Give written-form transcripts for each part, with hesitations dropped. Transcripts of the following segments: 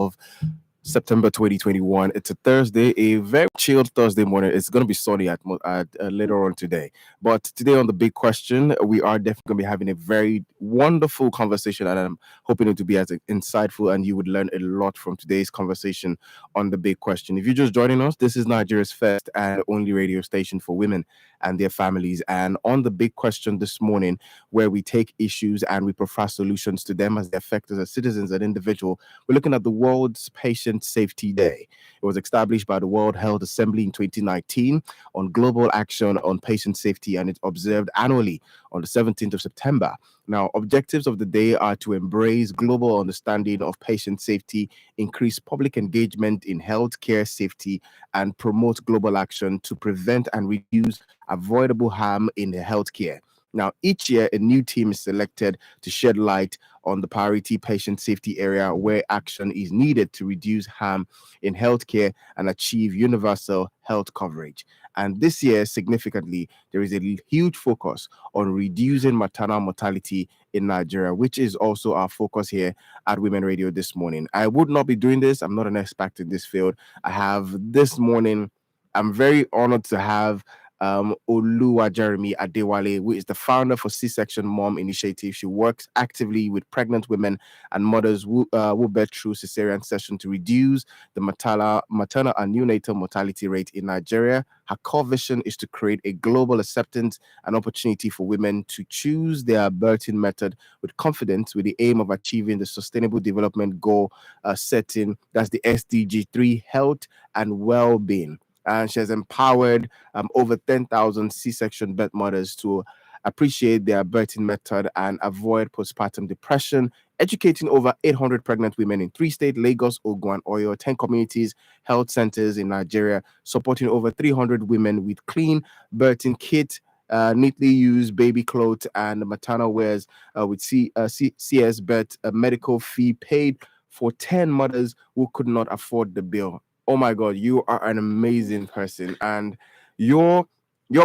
of September 2021. It's a Thursday, a very chilled Thursday morning. It's going to be sunny later on today. But today on the big question, we are definitely going to be having a very wonderful conversation, and I'm hoping it to be as insightful and you would learn a lot from today's conversation on the big question. If you're just joining us, this is Nigeria's first and only radio station for women and their families. And on the big question this morning, where we take issues and we provide solutions to them as they affect us as citizens and individuals, we're looking at the World's Patient Safety Day. It was established by the World Health Assembly in 2019 on global action on patient safety, and it's observed annually on the 17th of September. Now, objectives of the day are to embrace global understanding of patient safety, increase public engagement in healthcare safety, and promote global action to prevent and reduce avoidable harm in the healthcare. Now, each year, a new team is selected to shed light on the priority patient safety area where action is needed to reduce harm in healthcare and achieve universal health coverage. And this year, significantly, there is a huge focus on reducing maternal mortality in Nigeria, which is also our focus here at Women Radio this morning. I would not be doing this. I'm not an expert in this field. I have this morning, I'm very honored to have Oluwa Jeremy Adewale, who is the founder for C-Section Mom Initiative. She works actively with pregnant women and mothers who birth through cesarean section to reduce the maternal and neonatal mortality rate in Nigeria. Her core vision is to create a global acceptance and opportunity for women to choose their birthing method with confidence, with the aim of achieving the Sustainable Development Goal setting. That's the SDG 3, health and well-being. And she has empowered over 10,000 C-section birth mothers to appreciate their birthing method and avoid postpartum depression, educating over 800 pregnant women in 3 states, Lagos, Ogun, and Oyo, 10 communities, health centers in Nigeria, supporting over 300 women with clean birthing kit, neatly used baby clothes and maternal wears, with CS birth, a medical fee paid for 10 mothers who could not afford the bill. Oh my God, you are an amazing person, and your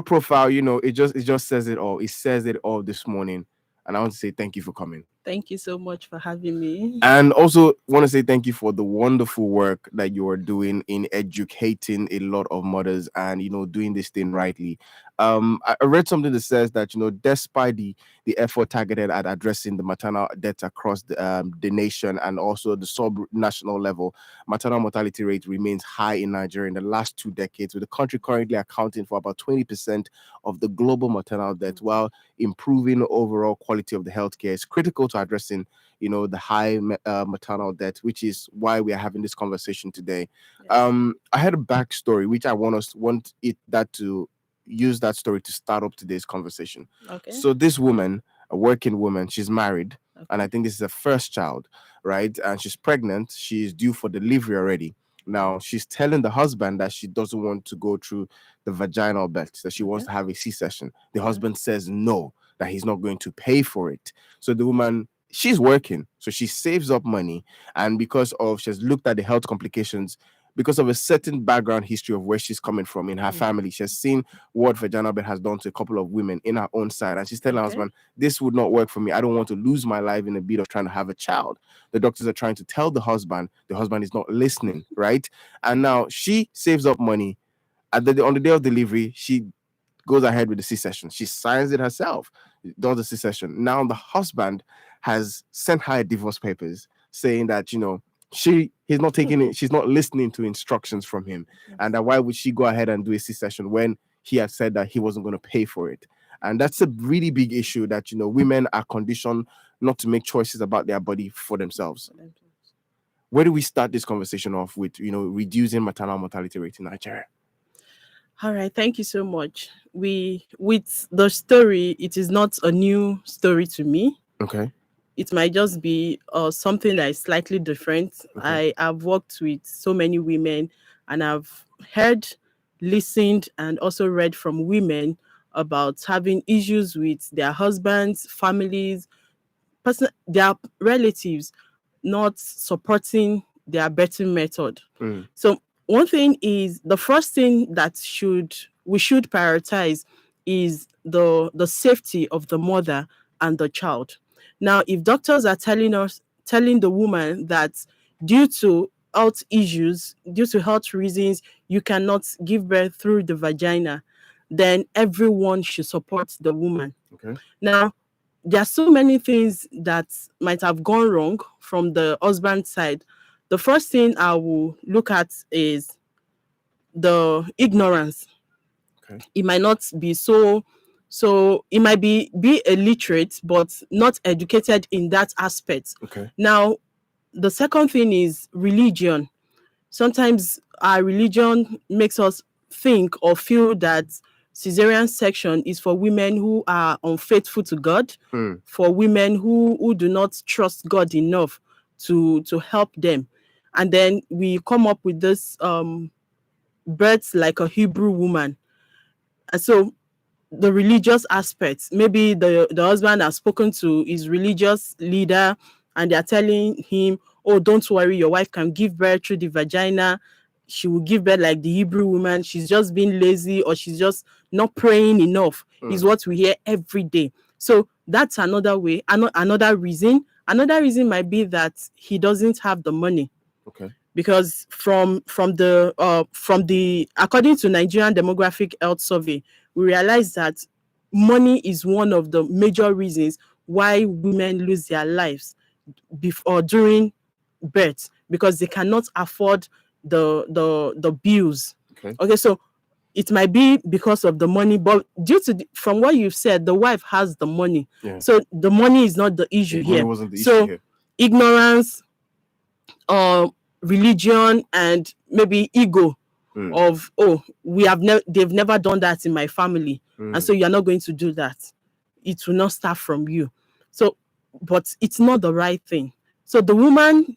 profile, it just says it all. It says it all this morning, and I want to say thank you for coming. Thank you so much for having me. And also want to say thank you for the wonderful work that you are doing in educating a lot of mothers and, doing this thing rightly. I read something that says that, despite the effort targeted at addressing the maternal deaths across the nation and also the sub-national level, maternal mortality rate remains high in Nigeria in the last 2 decades, with the country currently accounting for about 20% of the global maternal death, while improving overall quality of the healthcare is critical to addressing the high maternal death, which is why we are having this conversation today. Yes. I had a backstory which I want to use that story to start up today's conversation. Okay. So this woman, a working woman, she's married, and I think this is her first child, right? And she's pregnant. She's due for delivery already. Now she's telling the husband that she doesn't want to go through the vaginal birth, that she wants to have a C-section. The husband says no, that he's not going to pay for it. So the woman, she's working, so she saves up money, and because of she's looked at the health complications, because of a certain background history of where she's coming from in her family, she has seen what vaginal birth has done to a couple of women in her own side, and she's telling her husband, this would not work for me. I don't want to lose my life in a bit of trying to have a child. The doctors are trying to tell the husband is not listening, right? And now she saves up money. On the day of delivery, she goes ahead with the C-section. She signs it herself, does the C-section. Now the husband has sent her divorce papers saying that, he's not taking it, she's not listening to instructions from him. And that why would she go ahead and do a C-section when he had said that he wasn't going to pay for it? And that's a really big issue that, women are conditioned not to make choices about their body for themselves. Where do we start this conversation off with, reducing maternal mortality rate in Nigeria? All right, thank you so much. With the story, it is not a new story to me. Okay. It might just be something that is slightly different. Okay. I have worked with so many women, and I've heard, listened, and also read from women about having issues with their husbands, families, their relatives not supporting their birthing method. So one thing is, the first thing that we should prioritize is the safety of the mother and the child. Now, if doctors are telling the woman that due to health issues, due to health reasons, you cannot give birth through the vagina, then everyone should support the woman. Okay. Now, there are so many things that might have gone wrong from the husband side. The first thing I will look at is the ignorance. Okay. It might not be so it might be illiterate but not educated in that aspect. Okay. Now, the second thing is religion. Sometimes our religion makes us think or feel that cesarean section is for women who are unfaithful to God, Mm. for women who do not trust God enough to help them. And then we come up with this birth like a Hebrew woman. And so the religious aspects, maybe the husband has spoken to his religious leader and they're telling him, oh, don't worry, your wife can give birth through the vagina. She will give birth like the Hebrew woman. She's just being lazy or she's just not praying enough, is what we hear every day. So that's another way. Another reason. Another reason might be that he doesn't have the money, Okay. because from the according to Nigerian Demographic Health Survey, we realize that money is one of the major reasons why women lose their lives before during birth, because they cannot afford the bills. Okay. Okay, so it might be because of the money, but due to from what you've said, the wife has the money. Yeah. So the money is not the issue Money here. wasn't the issue So here. ignorance, religion, and maybe ego of, oh, they've never done that in my family, and so you're not going to do that. It will not start from you. So, but it's not the right thing. So the woman,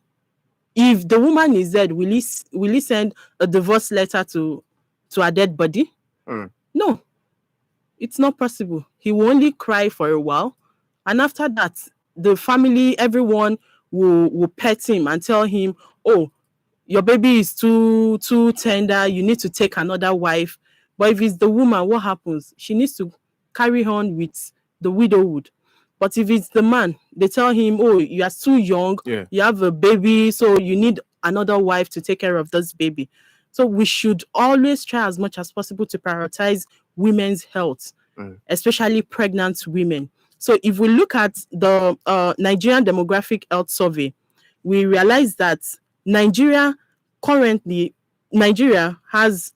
if the woman is dead, will he send a divorce letter to a dead body? No, it's not possible. He will only cry for a while, and after that, the family, everyone will pet him and tell him, oh, your baby is too tender, you need to take another wife. But if it's the woman, what happens? She needs to carry on with the widowhood. But if it's the man, they tell him, oh, you are too young, Yeah. you have a baby, so you need another wife to take care of this baby. So we should always try as much as possible to prioritize women's health, especially pregnant women. So if we look at the Nigerian Demographic Health Survey, we realize that Nigeria has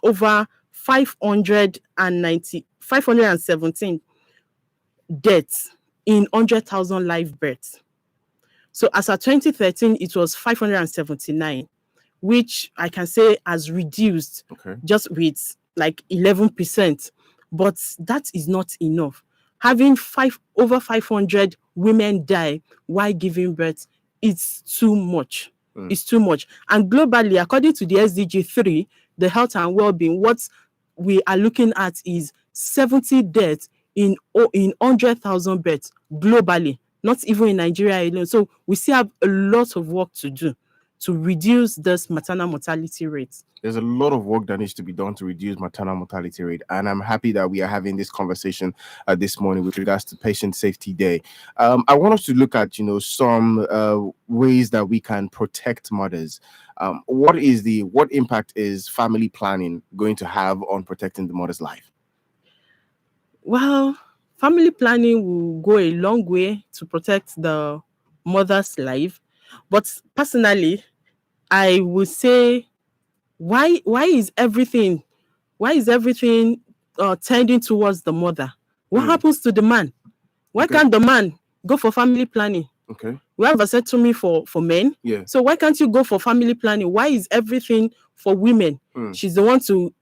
over 517 deaths in 100,000 live births. So as of 2013, it was 579, which I can say has reduced just with like 11%. But that is not enough. Having over 500 women die while giving birth, it's too much. It's too much. And globally, according to the SDG 3, the health and well-being, what we are looking at is 70 deaths in 100,000 births globally, not even in Nigeria alone. So we still have a lot of work to do to reduce this maternal mortality rate. There's a lot of work that needs to be done to reduce maternal mortality rate, and I'm happy that we are having this conversation this morning with regards to Patient Safety Day. I want us to look at some ways that we can protect mothers. What impact is family planning going to have on protecting the mother's life? Well, family planning will go a long way to protect the mother's life, but personally, I would say, why is everything tending towards the mother? What happens to the man? Why can't the man go for family planning? Okay. We have a settlement for men. Yeah. So why can't you go for family planning? Why is everything for women? She's the one to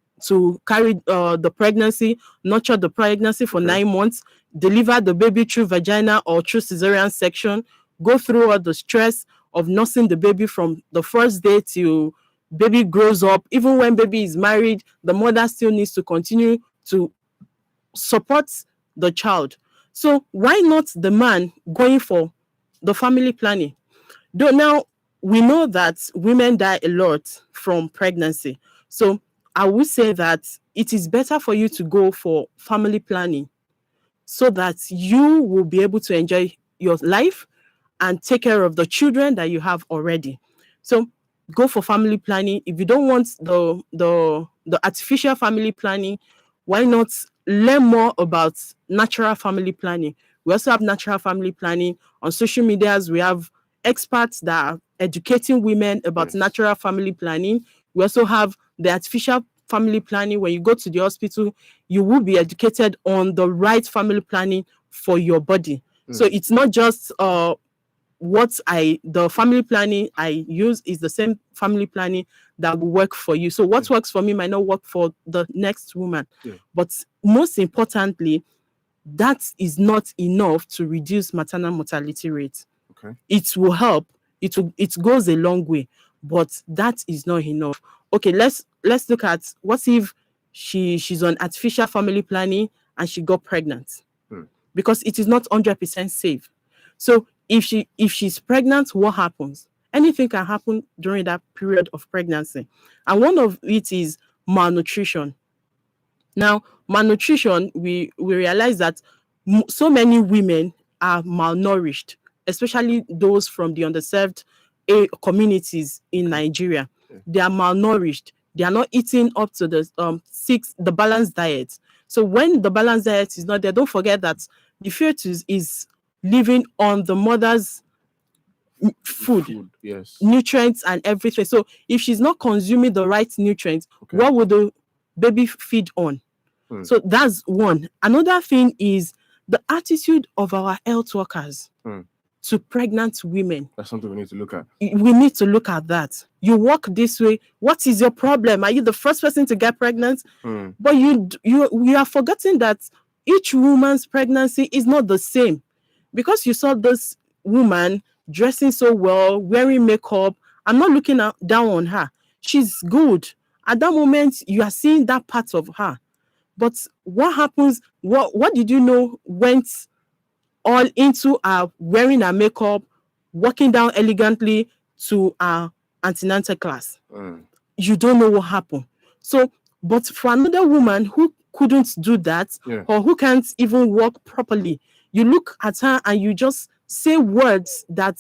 carry the pregnancy, nurture the pregnancy for 9 months, deliver the baby through vagina or through cesarean section, go through all the stress of nursing the baby from the first day till baby grows up. Even when baby is married, the mother still needs to continue to support the child. So why not the man going for the family planning? Though now we know that women die a lot from pregnancy. So I would say that it is better for you to go for family planning so that you will be able to enjoy your life and take care of the children that you have already. So go for family planning. If you don't want the artificial family planning, why not learn more about natural family planning? We also have natural family planning on social medias. We have experts that are educating women about Yes. natural family planning. We also have the artificial family planning. When you go to the hospital, you will be educated on the right family planning for your body. So it's not just the family planning I use is the same family planning that will work for you. So what works for me might not work for the next woman. Yeah. But most importantly, that is not enough to reduce maternal mortality rate. Okay. It will help. It goes a long way, but that is not enough. Okay, let's look at what if she's on artificial family planning and she got pregnant, because it is not 100% safe. So if she's pregnant, what happens? Anything can happen during that period of pregnancy, and one of it is malnutrition. Now, malnutrition, we realize that so many women are malnourished, especially those from the underserved communities in Nigeria. They are malnourished. They are not eating up to the balanced diet. So when the balanced diet is not there, don't forget that the fetus is living on the mother's food, Yes. nutrients and everything. So if she's not consuming the right nutrients, what would the baby feed on? So that's one. Another thing is the attitude of our health workers to pregnant women. That's something we need to look at. We need to look at that. You walk this way. What is your problem? Are you the first person to get pregnant? But we are forgetting that each woman's pregnancy is not the same. Because you saw this woman dressing so well, wearing makeup, I'm not looking down on her. She's good. At that moment, you are seeing that part of her. But what happens? What did you know went all into her wearing her makeup, walking down elegantly to our antenatal class? You don't know what happened. So, but for another woman who couldn't do that, or who can't even walk properly, you look at her and you just say words that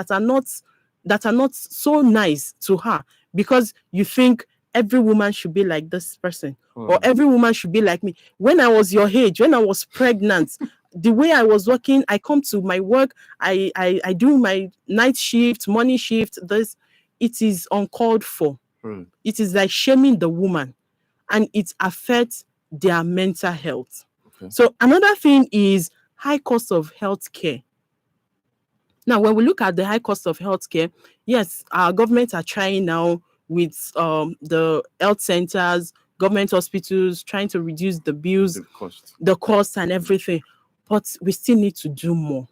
are not so nice to her, because you think every woman should be like this person, or every woman should be like me. When I was your age, when I was pregnant, the way I was working, I come to my work, I do my night shift, morning shift, it is uncalled for. It is like shaming the woman, and it affects their mental health. So another thing is high cost of healthcare. Now, when we look at the high cost of healthcare, yes, our governments are trying now with the health centers, government hospitals, trying to reduce the bills, the cost and everything. But we still need to do more.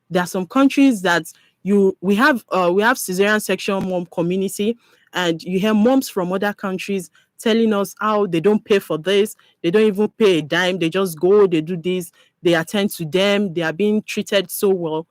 There are some countries that we have cesarean section mom community, and you hear moms from other countries telling us how they don't pay for this, they don't even pay a dime, they just go, they do this, they attend to them, they are being treated so well.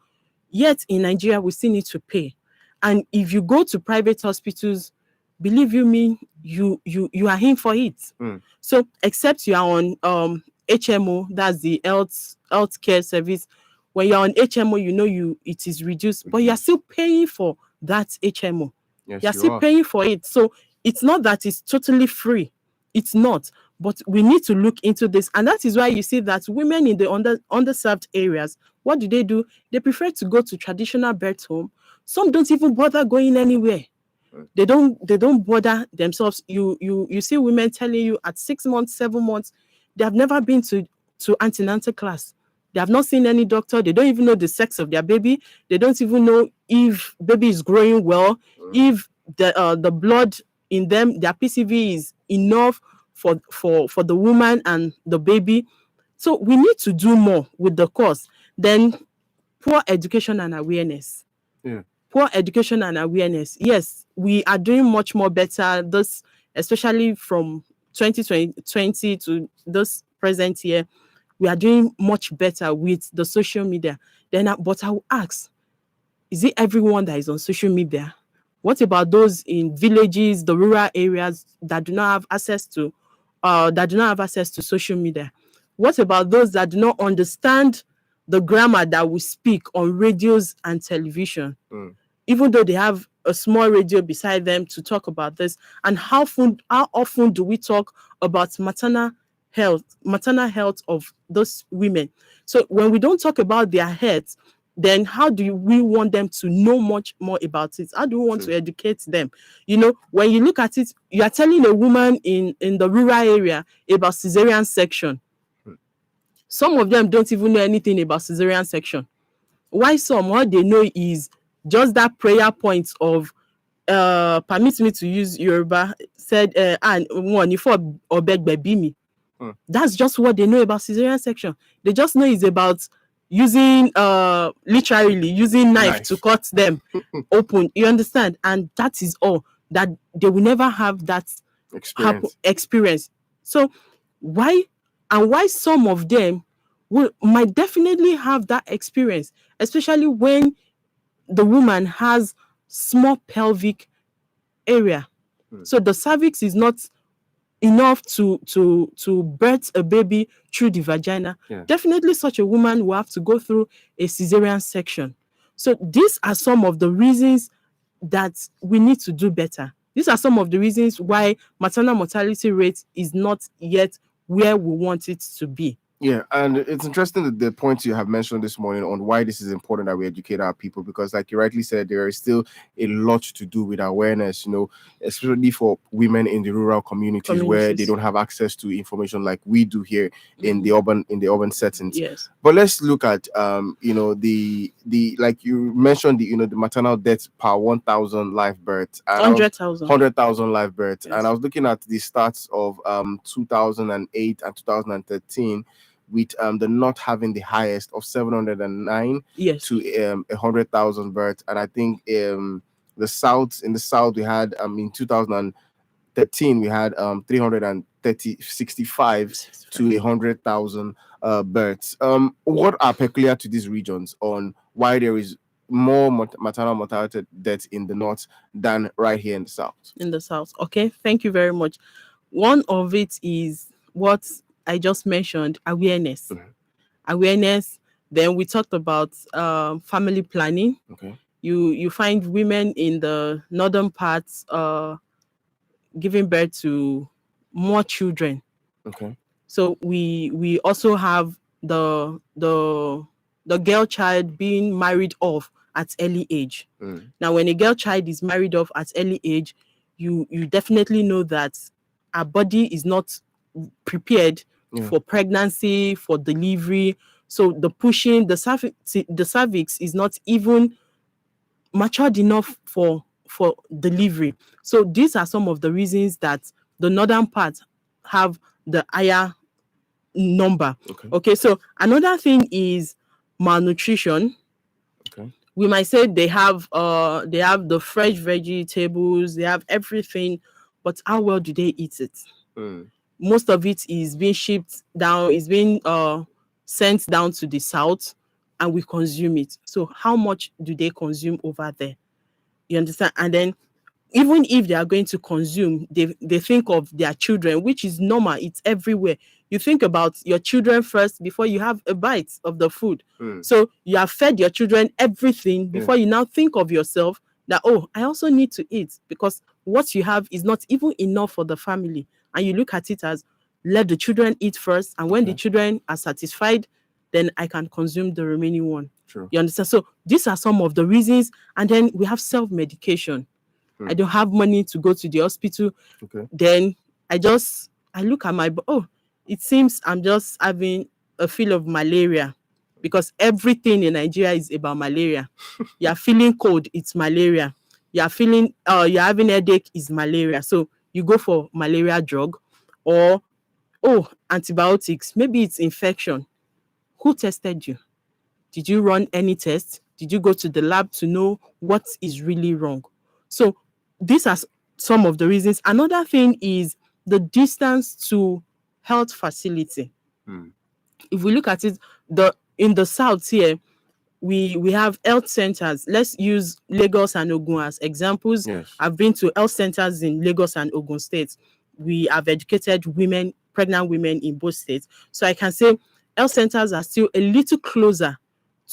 Yet in Nigeria, we still need to pay. And if you go to private hospitals, believe you me, you are in for it. So except you are on HMO, that's the healthcare service. When you're on HMO, it is reduced, but you're still paying for that HMO. Yes, you're still paying for it. So it's not that it's totally free. It's not. But we need to look into this. And that is why you see that women in the underserved areas, what do? They prefer to go to traditional birth home. Some don't even bother going anywhere. They don't bother themselves. You see women telling you at 6 months, 7 months, they have never been to antenatal class. They have not seen any doctor. They don't even know the sex of their baby. They don't even know if baby is growing well, if the blood in them, their PCV is enough for the woman and the baby. So we need to do more with the course. Then poor education and awareness. Poor education and awareness. Yes, we are doing much more better, this especially from 2020 to this present year. We are doing much better with the social media. But I will ask, is it everyone that is on social media? What about those in villages, the rural areas that do not have access to social media? What about those that do not understand the grammar that we speak on radios and television, Mm. even though they have a small radio beside them to talk about this. And how often do we talk about maternal health of those women? So when we don't talk about their health, then how do we want them to know much more about it? How do we want True. to educate them? You know, when you look at it, you are telling a woman in the rural area about cesarean section. Some of them don't even know anything about cesarean section. Why some? What they know is just that prayer point of permit me to use Yoruba, said and one if or beg baby me. That's just what they know about cesarean section. They just know it's about using literally using knife to cut them open. You understand? And that is all. That they will never have that experience. So why some of them might definitely have that experience, especially when the woman has small pelvic area. So the cervix is not enough to birth a baby through the vagina. Definitely such a woman will have to go through a cesarean section. So these are some of the reasons that we need to do better. These are some of the reasons why maternal mortality rate is not yet where we want it to be. Yeah, and it's interesting that the points you have mentioned this morning on why this is important that we educate our people, because like you rightly said, there is still a lot to do with awareness, you know, especially for women in the rural communities where they don't have access to information like we do here in the urban settings. Yes. But let's look at you know, the like you mentioned, the, you know, the maternal deaths per 1,000 live births, 100,000 live births. Yes. And I was looking at the stats of 2008 and 2013, with the not having the highest of 709 to 100,000 births. And I think in the south we had in 2013 we had 65 to 100,000 births. What are peculiar to these regions on why there is more maternal mortality deaths in the north than right here in the south? In the south. Okay, thank you very much. One of it is what I just mentioned, awareness. Awareness. Then we talked about family planning. Okay. You find women in the northern parts giving birth to more children. Okay. So we also have the girl child being married off at early age. Now, when a girl child is married off at early age, you definitely know that our body is not prepared for pregnancy, for delivery. So the pushing, the cervix is not even matured enough for delivery. So these are some of the reasons that the northern part have the higher number. Okay, so another thing is malnutrition. Okay. We might say they have the fresh vegetables, they have everything, but how well do they eat it? Most of it is being shipped down, is being sent down to the south, and we consume it. So how much do they consume over there? You understand? And then even if they are going to consume, they think of their children, which is normal. It's everywhere. You think about your children first before you have a bite of the food. So you have fed your children everything before you now think of yourself that, oh, I also need to eat, because what you have is not even enough for the family. And you look at it as, let the children eat first, and when the children are satisfied, then I can consume the remaining one. True. You understand? So these are some of the reasons. And then we have self-medication. I don't have money to go to the hospital. Then I look at my, it seems I'm just having a feel of malaria, because everything in Nigeria is about malaria. You're feeling cold, it's malaria. You're feeling you're having headache, is malaria. So you go for malaria drug, or antibiotics. Maybe it's infection. Who tested you? Did you run any tests? Did you go to the lab to know what is really wrong? So these are some of the reasons. Another thing is the distance to health facility. If we look at it, in the south here, we have health centers. Let's use Lagos and Ogun as examples. I've been to health centers in Lagos and Ogun states. We have educated women, pregnant women in both states. So I can say health centers are still a little closer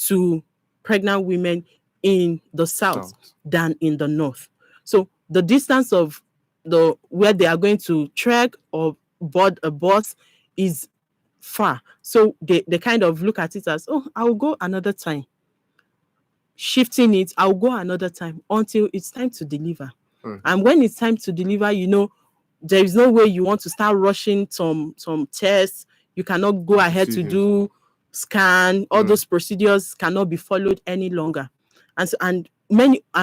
to pregnant women in the south South. than in the north. So the distance of the where they are going to trek or board a bus is far. So they kind of look at it as, oh, I'll go another time. Shifting it, I'll go another time until it's time to deliver. Mm. And when it's time to deliver, there is no way you want to start rushing some tests. You cannot go ahead to Procedures. do scan. All those procedures cannot be followed any longer. And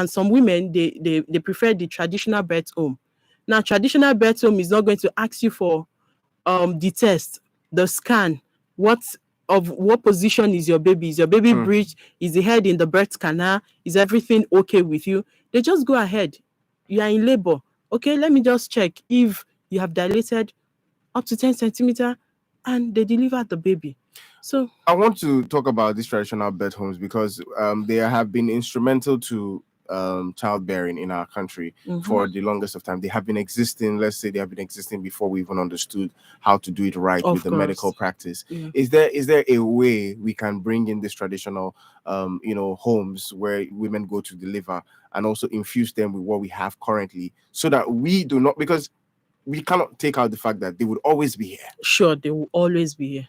some women they prefer the traditional birth home. Now, traditional birth home is not going to ask you for the test, the scan, what position is your baby? Is your baby breech? Is the head in the birth canal? Is everything okay with you? They just go ahead. You are in labor. Okay, let me just check if you have dilated up to 10 centimeter, and they deliver the baby. So I want to talk about these traditional birth homes because they have been instrumental to childbearing in our country for the longest of time. They have been existing. Let's say they have been existing before we even understood how to do it right Of with the course. medical practice. Yeah. Is there a way we can bring in this traditional homes where women go to deliver and also infuse them with what we have currently, so that we do not, because we cannot take out the fact that they would always be here. Sure, they will always be here.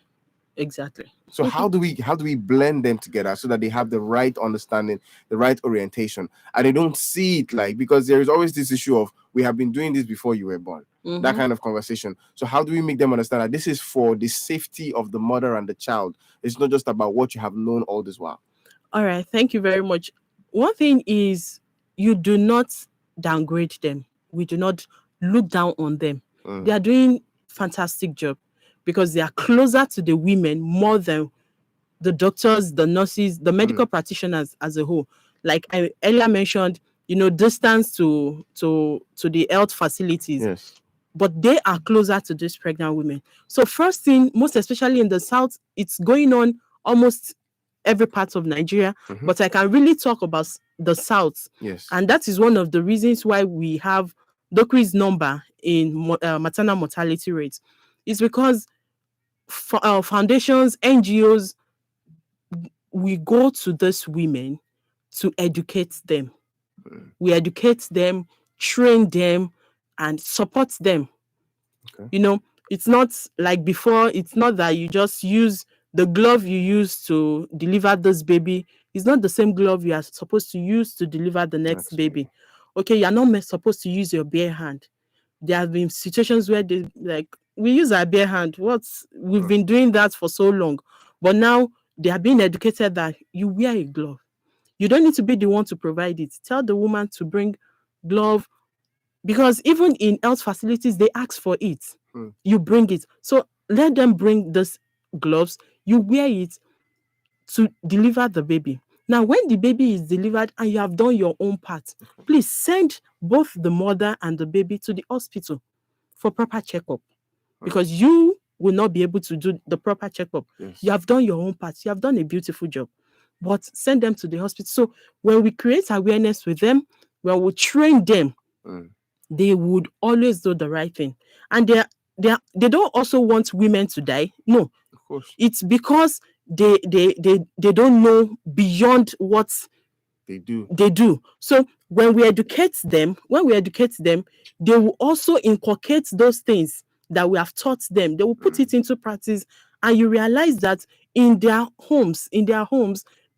Exactly. So how do we blend them together so that they have the right understanding, the right orientation, and they don't see it like, because there is always this issue of, we have been doing this before you were born, that kind of conversation. So how do we make them understand that this is for the safety of the mother and the child? It's not just about what you have known all this while. All right, thank you very much. One thing is, you do not downgrade them. We do not look down on them. They are doing fantastic job because they are closer to the women more than the doctors, the nurses, the medical practitioners as a whole. Like I earlier mentioned, distance to the health facilities. Yes. But they are closer to these pregnant women. So first thing, most especially in the south, it's going on almost every part of Nigeria. But I can really talk about the south. Yes. And that is one of the reasons why we have decreased number in maternal mortality rates. It's because foundations, NGOs, we go to these women to educate them. We educate them, train them, and support them. Okay. It's not like before. It's not that you just use the glove you use to deliver this baby. It's not the same glove you are supposed to use to deliver the next baby. Okay, you're not supposed to use your bare hand. There have been situations where we use our bare hand. We've been doing that for so long. But now they are being educated that you wear a glove. You don't need to be the one to provide it. Tell the woman to bring glove, because even in health facilities, they ask for it. You bring it. So let them bring those gloves. You wear it to deliver the baby. Now, when the baby is delivered and you have done your own part, please send both the mother and the baby to the hospital for proper checkup, because you will not be able to do the proper checkup. Yes. You have done your own part. You have done a beautiful job, but send them to the hospital. So when we create awareness with them, when we train them, they would always do the right thing. And they don't also want women to die. No, Of course. it's because they don't know beyond what They do. they do. So when we educate them, they will also inculcate those things that we have taught them. They will put it into practice, and you realize that in their homes,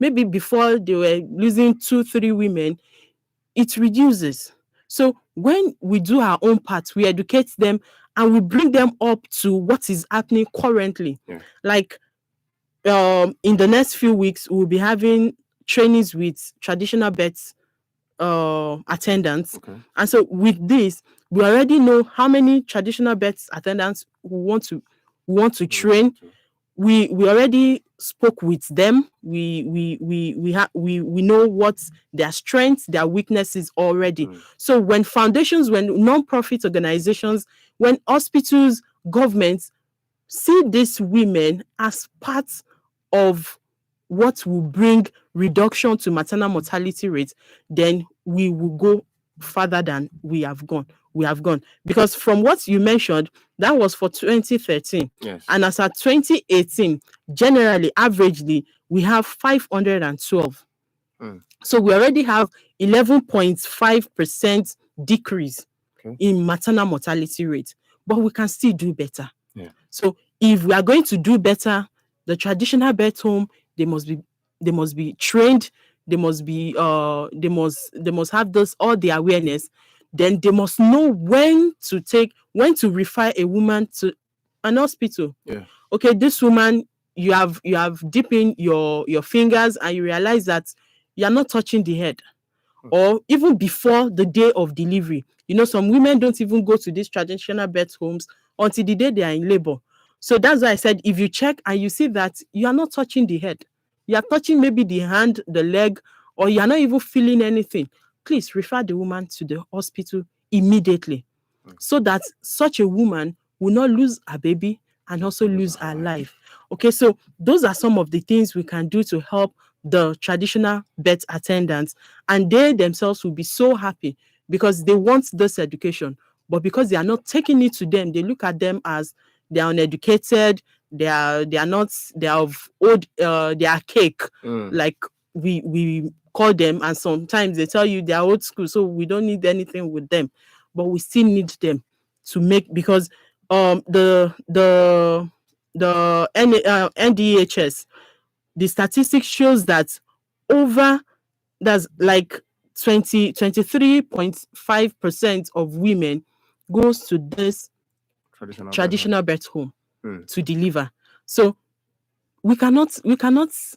maybe before they were losing 2-3 women, it reduces. So when we do our own part, we educate them and we bring them up to what is happening currently. Yeah. Like in the next few weeks, we'll be having trainings with traditional birth attendants. Okay. And so with this, we already know how many traditional birth attendants we want to train. We already spoke with them. We know what their strengths, their weaknesses already. So when foundations, when non-profit organizations, when hospitals, governments see these women as part of what will bring reduction to maternal mortality rates, then we will go farther than we have gone. We have gone because from what you mentioned, that was for 2013, Yes. and as at 2018, generally, averagely, we have 512. Mm. So we already have 11.5% decrease Okay. in maternal mortality rate, but we can still do better. Yeah. So if we are going to do better, the traditional birth home, they must be trained, they must have this all the awareness. Then they must know when to refer a woman to an hospital. Yeah. Okay, this woman, you have dipped in your fingers and you realize that you are not touching the head, or even before the day of delivery. Some women don't even go to these traditional birth homes until the day they are in labor. So that's why I said, if you check and you see that you are not touching the head, you are touching maybe the hand, the leg, or you are not even feeling anything, please refer the woman to the hospital immediately, so that such a woman will not lose her baby and also lose her life. Okay, so those are some of the things we can do to help the traditional birth attendants, and they themselves will be so happy because they want this education, but because they are not taking it to them, they look at them as they are uneducated, they are not, they are of old, they are cake, like we call them, and sometimes they tell you they are old school, so we don't need anything with them, but we still need them to make, because the NDHS, the statistics shows that over that's like 23.5% of women goes to this Traditional birth home. traditional birth home Mm. to deliver. So we can't Do close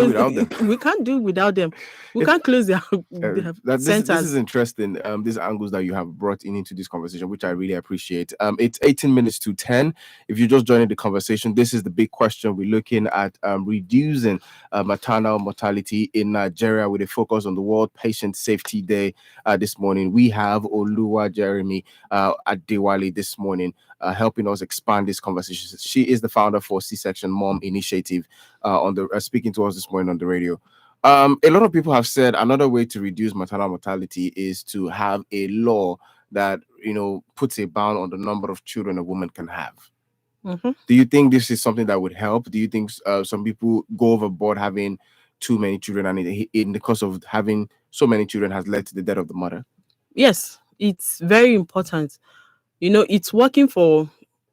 without them. we can't do without them. We If can't close their that this is centers. interesting. These angles that you have brought into this conversation, which I really appreciate. It's 18 minutes to 10. If you're just joining the conversation, this is the big question. We're looking at reducing maternal mortality in Nigeria with a focus on the World Patient Safety Day. This morning we have Oluwa Jeremy at Diwali this morning, helping us expand this conversation. She is the founder for C-Section Mom Initiative, on the speaking to us this morning on the radio. A lot of people have said another way to reduce maternal mortality is to have a law that puts a bound on the number of children a woman can have. Mhm. Do you think this is something that would help? Do you think some people go overboard having too many children, and in the course of having so many children has led to the death of the mother? Yes, it's very important. It's working for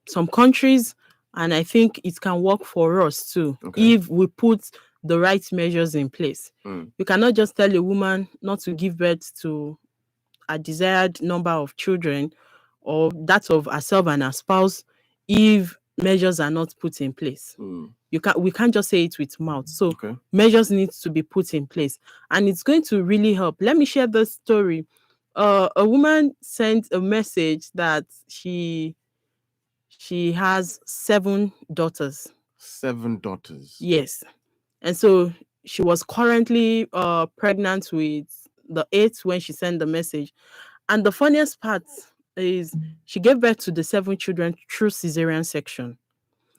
some countries, and I think it can work for us too, Okay. if we put the right measures in place. Mm. You cannot just tell a woman not to give birth to a desired number of children, or that of herself and her spouse, if measures are not put in place. Mm. We can't just say it with mouth. So Okay. measures need to be put in place, and it's going to really help. Let me share this story. A woman sent a message that she has 7 daughters. 7 daughters. Yes. And so she was currently pregnant with the eighth when she sent the message. And the funniest part is she gave birth to the 7 children through cesarean section.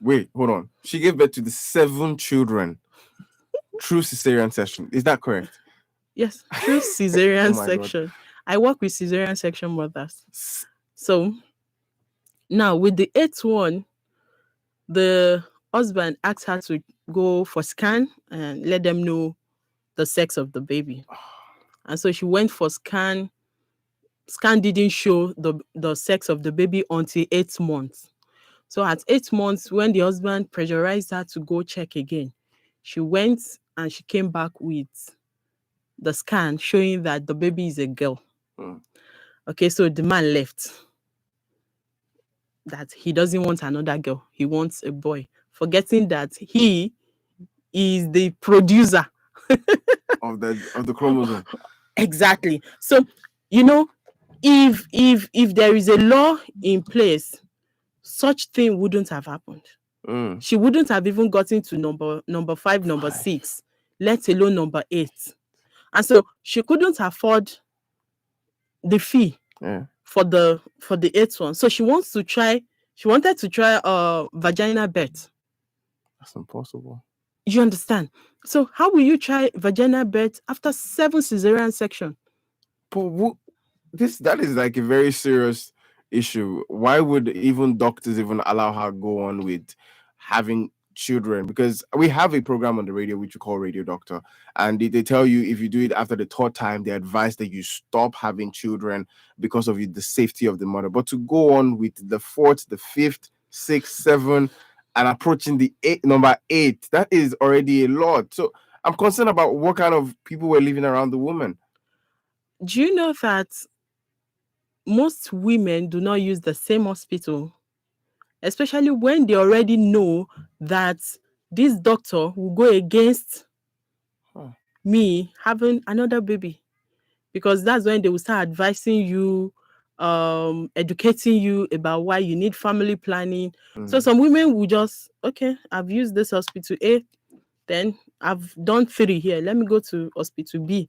Wait, hold on. She gave birth to the 7 children through cesarean section. Is that correct? Yes, through cesarean Oh my God. section. I work with cesarean section mothers. So now with the eighth one, the husband asked her to go for scan and let them know the sex of the baby. And so she went for scan. Scan didn't show the sex of the baby until 8 months. So at 8 months, when the husband pressurized her to go check again, she went and she came back with the scan showing that the baby is a girl. Mm. Okay, so the man left. That he doesn't want another girl, he wants a boy, forgetting that he is the producer Of the chromosome. exactly. So if there is a law in place, such thing wouldn't have happened. Mm. She wouldn't have even gotten to number 5, number 6, let alone number 8. And so she couldn't afford the fee Yeah. for the 8th one. So she wanted to try vaginal birth. That's impossible. You understand? So how will you try vaginal birth after 7 cesarean section? But this that is like a very serious issue. Why would even doctors even allow her go on with having children? Because we have a program on the radio which we call Radio Doctor, and they tell you if you do it after the third time, they advise that you stop having children because of the safety of the mother. But to go on with the fourth, the fifth, sixth, seven, and approaching the number eight, that is already a lot. So I'm concerned about what kind of people were living around the woman. Do you know that most women do not use the same hospital, especially when they already know that this doctor will go against Huh. me having another baby? Because that's when they will start advising you, educating you about why you need family planning. So Mm, some women will just, okay, I've used this hospital A, then I've done 3 here. Let me go to hospital B.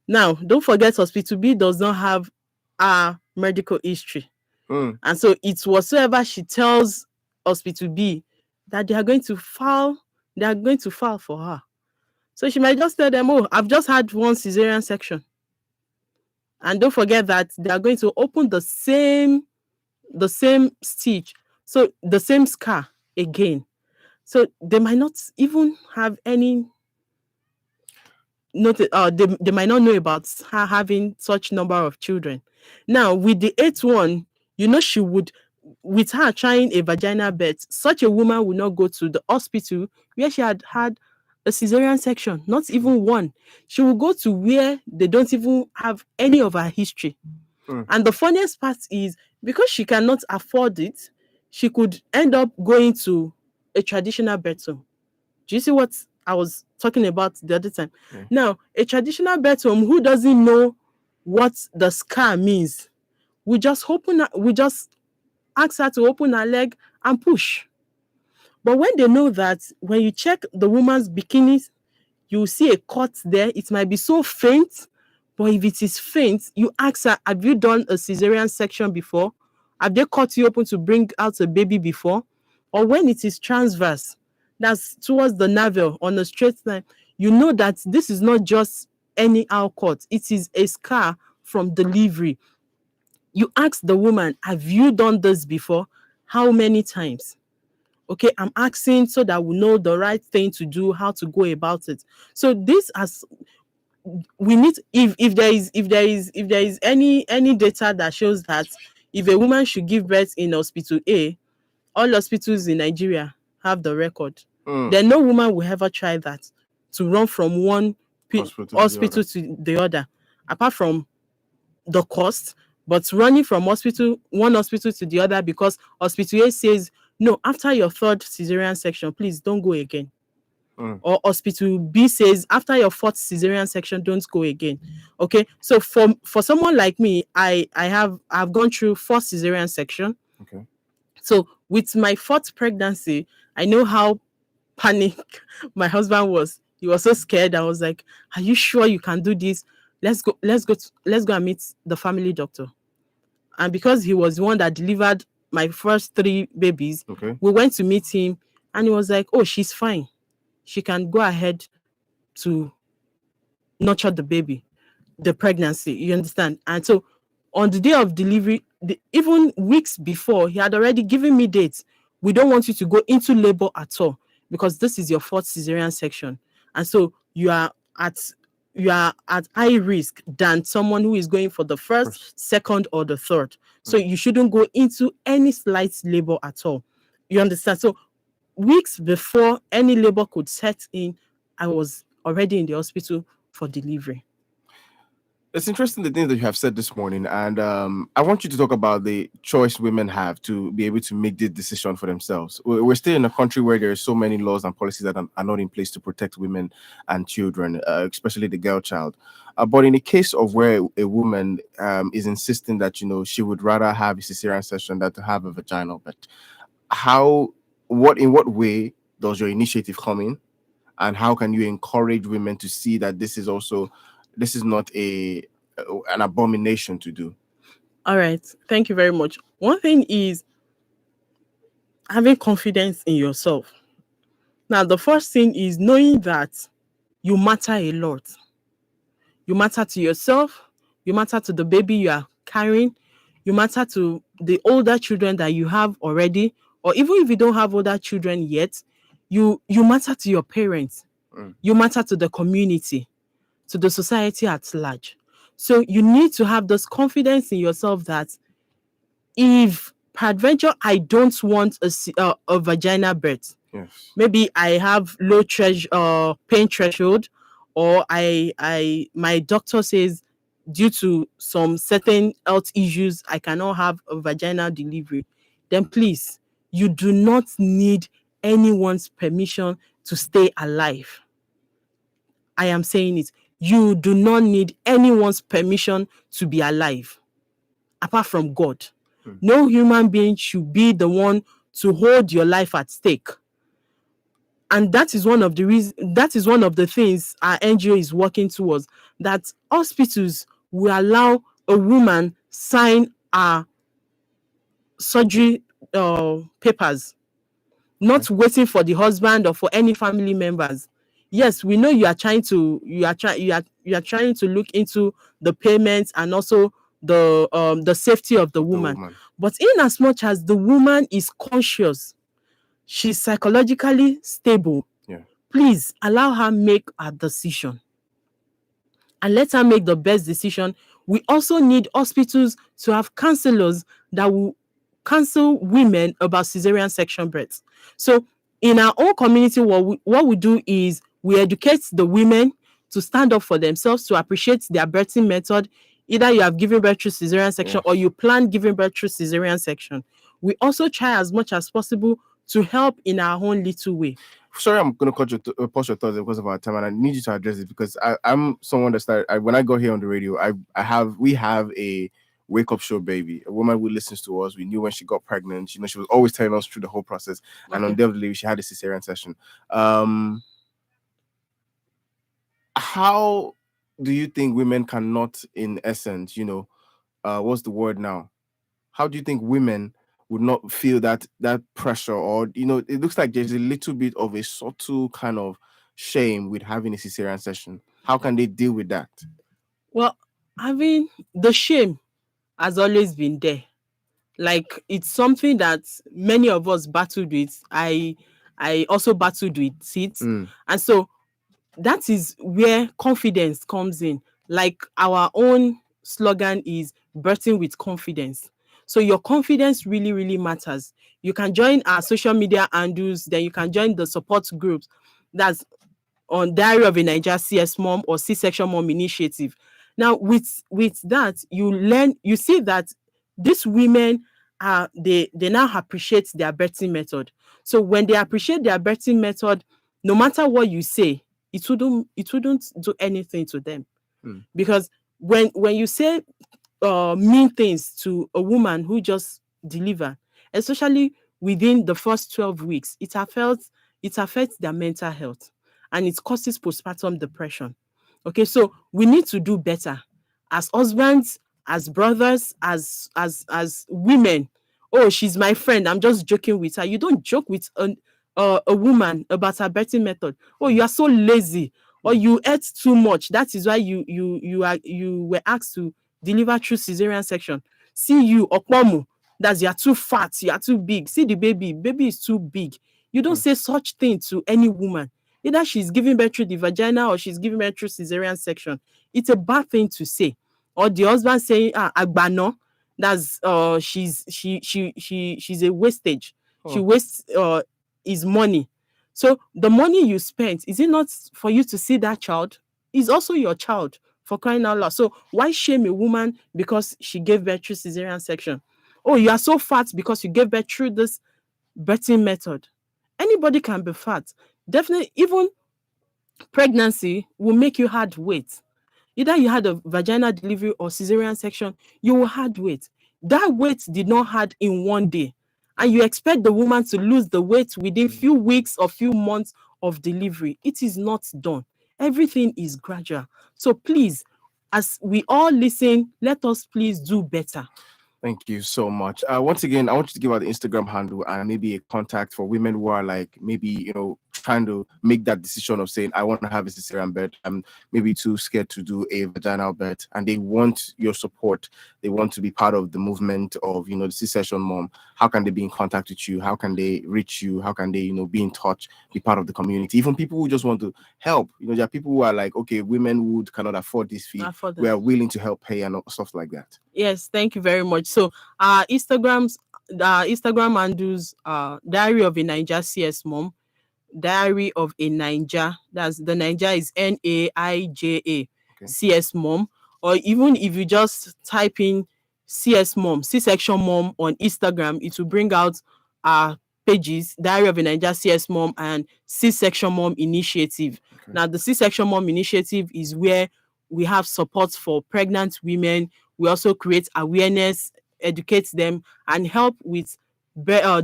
Now, don't forget, hospital B does not have a medical history. mm, And so it's whatsoever she tells hospital B that they are going to file for her. So she might just tell them, oh, I've just had one cesarean section. And don't forget that they are going to open the same stitch, so the same scar again. So they might not even have any notice, they might not know about her having such number of children. Now with the eighth one, she would, with her trying a vaginal birth, such a woman would not go to the hospital where she had had a cesarean section, not mm, even one. She will go to where they don't even have any of her history. mm, And the funniest part is, because she cannot afford it, she could end up going to a traditional birth home. Do you see what I was talking about the other time? yeah. Now, a traditional birth home who doesn't know what the scar means, we just ask her to open her leg and push. But when they know that when you check the woman's bikini, you see a cut there, it might be so faint, but if it is faint, you ask her, have you done a cesarean section before? Have they cut you open to bring out a baby before? Or when it is transverse, that's towards the navel on a straight line, you know that this is not just any cut, it is a scar from delivery. You ask the woman, have you done this before? How many times? Okay, I'm asking so that we know the right thing to do, how to go about it. So this has we need, if there is any data that shows that if a woman should give birth in hospital A, all hospitals in Nigeria have the record, Mm. then no woman will ever try that, to run from one Hospital to the hospital other. to the other, apart from the cost. But running from one hospital to the other because hospital A says no, after your third cesarean section, please don't go again, Mm. or hospital B says after your fourth cesarean section, don't go again. Okay, so for someone like me, I've gone through 4 cesarean section. Okay. So with my fourth pregnancy, I know how panic my husband was. He was so scared. I was like, are you sure you can do this? Let's go and meet the family doctor. And because he was the one that delivered my first 3 babies, Okay. we went to meet him, and he was like, oh, she's fine, she can go ahead to nurture the baby, the pregnancy, you understand? And so on the day of delivery, even weeks before, he had already given me dates. We don't want you to go into labor at all because this is your fourth cesarean section. And so at you are at high risk than someone who is going for the first, First. second, or the third. So Mm. you shouldn't go into any slight labor at all. You understand? So weeks before any labor could set in, I was already in the hospital for delivery. It's interesting the things that you have said this morning, and I want you to talk about the choice women have to be able to make this decision for themselves. We're still in a country where there are so many laws and policies that are not in place to protect women and children, especially the girl child. But in the case of where a woman is insisting that she would rather have a cesarean section than to have a vaginal birth, how, in what way does your initiative come in, and how can you encourage women to see that this is not an abomination to do? All right. Thank you very much. One thing is having confidence in yourself. Now, the first thing is knowing that you matter a lot. You matter to yourself, you matter to the baby you are carrying, you matter to the older children that you have already, or even if you don't have older children yet, you matter to your parents, Mm. you matter to the community, to the society at large. So you need to have this confidence in yourself that if peradventure I don't want a vaginal birth, Yes. maybe I have low pain threshold, or I my doctor says due to some certain health issues I cannot have a vaginal delivery, then please, you do not need anyone's permission to stay alive. I am saying it. You do not need anyone's permission to be alive apart from God. Mm. No human being should be the one to hold your life at stake. And that is one of the reasons, that is one of the things our NGO is working towards, that hospitals will allow a woman sign our surgery papers, Okay. not waiting for the husband or for any family members. Yes, we know you are trying to you are trying to look into the payments and also the safety of the Of the woman. woman. But in as much as the woman is conscious, she's psychologically stable, Yeah. please allow her make her decision and let her make the best decision. We also need hospitals to have counselors that will counsel women about cesarean section births. So in our own community, what we do is we educate the women to stand up for themselves, to appreciate their birthing method. Either you have given birth through cesarean section or Yes. you plan giving birth through cesarean section. We also try as much as possible to help in our own little way. Sorry, I'm gonna cut pause your thoughts because of our time, and I need you to address it because I'm someone that started. When I got here on the radio, we have a wake up show baby, a woman who listens to us. We knew when she got pregnant. You know, she was always telling us through the whole process, and on Okay. the day of the delivery, she had a cesarean session. How do you think women cannot, in essence, what's the word now? How do you think women would not feel that pressure, or it looks like there's a little bit of a subtle kind of shame with having a cesarean session. How can they deal with that? Well, having the shame has always been there. Like it's something that many of us battled with. I also battled with it. Mm. And so that is where confidence comes in. Like our own slogan is birthing with confidence. So your confidence really, really matters. You can join our social media handles, then you can join the support groups. That's on Diary of a Niger CS Mom or C-section Mom initiative. Now, with that, you see that these women are they now appreciate their birthing method. So when they appreciate their birthing method, no matter what you say, it wouldn't do anything to them. Mm. Because when you say mean things to a woman who just delivered, especially within the first 12 weeks, it affects their mental health and it causes postpartum depression. Okay, so we need to do better as husbands, as brothers, as women. Oh, she's my friend. I'm just joking with her. You don't joke with a woman about her birthing method. Oh, you are so lazy, or you ate too much. That is why you were asked to deliver through cesarean section. See you, Okpomu. That's, you are too fat, you are too big. See the baby is too big. You don't Mm. say such thing to any woman. Either she's giving birth through the vagina or she's giving birth through cesarean section. It's a bad thing to say. Or the husband saying, agbano, that's she's a wastage. She Oh. wastes his money. So the money you spent, is it not for you to see that child? Is also your child, for crying out loud. So why shame a woman because she gave birth through cesarean section? Oh, you are so fat because you gave birth through this birthing method. Anybody can be fat. Definitely, even pregnancy will make you add weight. Either you had a vaginal delivery or cesarean section, you will add weight. That weight did not add in one day. And you expect the woman to lose the weight within Mm. few weeks or few months of delivery. It is not done. Everything is gradual. So please, as we all listen, let us please do better. Thank you so much. Once again, I want you to give out the Instagram handle and maybe a contact for women who are like maybe trying to make that decision of saying, I want to have a cesarean birth. I'm maybe too scared to do a vaginal birth, and they want your support. They want to be part of the movement of, the C-section mom. How can they be in contact with you? How can they reach you? How can they, be in touch, be part of the community? Even people who just want to help. There are people who are like, okay, women who cannot afford this fee, we are willing to help pay and stuff like that. Yes, thank you very much. So Instagram handles Diary of a Naija CS Mom, Diary of a Naija. That's the Naija is Naija, CS Mom. Or even if you just type in CS Mom, C-section Mom on Instagram, it will bring out our pages, Diary of a Naija CS Mom and C-section Mom Initiative. Okay. Now, the C-section Mom Initiative is where we have support for pregnant women. We also create awareness, educate them, and help with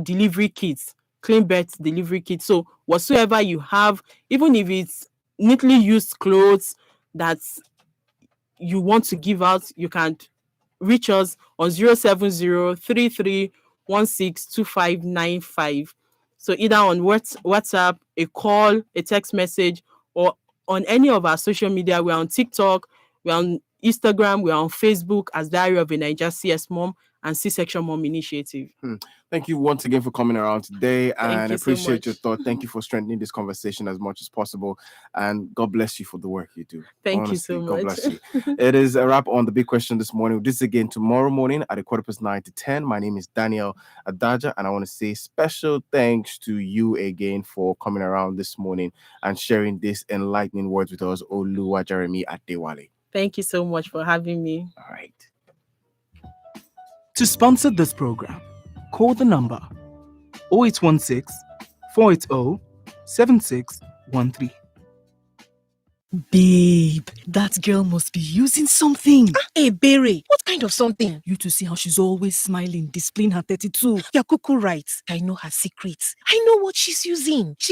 delivery kits, clean birth delivery kits. So whatsoever you have, even if it's neatly used clothes that you want to give out, you can reach us on 070-3316-2595. So either on WhatsApp, a call, a text message, or on any of our social media. We're on TikTok, we're on Instagram, we're on Facebook as Diary of a Naija CS Mom and C-section Mom Initiative. Thank you once again for coming around today, and I appreciate so your thought. Thank you for strengthening this conversation as much as possible, and God bless you for the work you do. Thank Honestly, you so God much. bless you. It is a wrap on the big question this morning. This again tomorrow morning at 9:15 to 10. My name is Daniel Adaja, and I want to say special thanks to you again for coming around this morning and sharing this enlightening words with us, Oluwa Jeremy Adewale. Thank you so much for having me. All right. To sponsor this program, call the number 0816 480 7613. Babe, that girl must be using something. Hey, Berry, what kind of something? You to see how she's always smiling, displaying her 32. You're cuckoo right. I know her secrets. I know what she's using. She